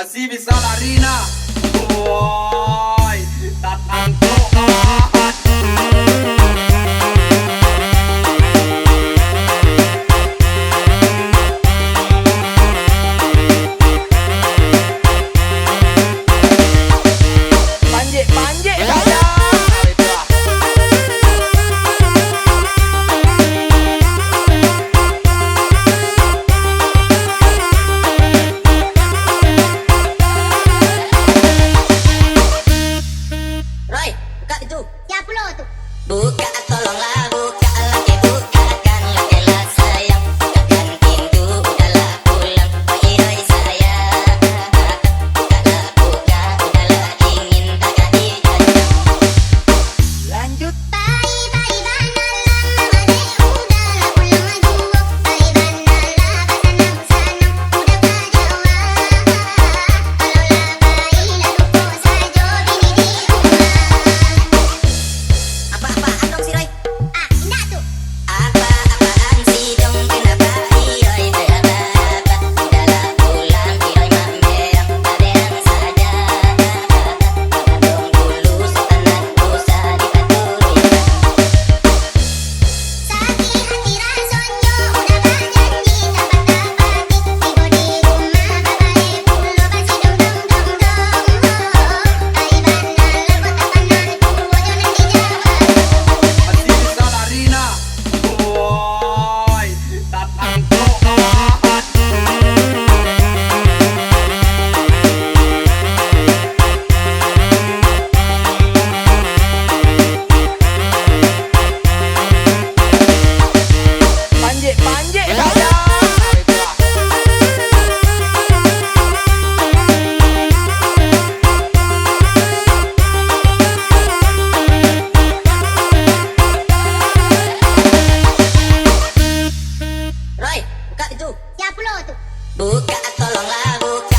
Masih bisa lari nah. Woi, datang Tuhan. Panjek, panjek saja. Roy, buka itu. Siapa lo tuh? Buka, tolonglah buka lagi, bukakan lah sayang. Bukakan pintu, udahlah pulang. Roy, Roy sayang. Bukalah, buka, udahlah dingin, agak dijajah. Lanjut. Bye bye banalah mama deh udahlah pulang lagi wo. Bye banalah basanang sanang udah kajawa. Kalaulah bayilah lupa saja bini di rumah. Apa-apaan dong si Roy? Ah, indah tuh. Apa-apaan sih dong, kenapa Roy berapa-apa? Udahlah pulang Roy mamerang, mamerang saja. Abang dulu setelah dosa dipatuhi. Sakit hati rasonyo udah berjanji tak patah-patih. Tiba di rumah babale pulo basi dong dong dong dong. Bye banalah buat tapananku ojo nanti jawab. Masih bisa lari nah. Woi, datang Tuhan. Panjek, panjek saja. Roy, buka itu. Siapa lo tuh? Buka, tolonglah buka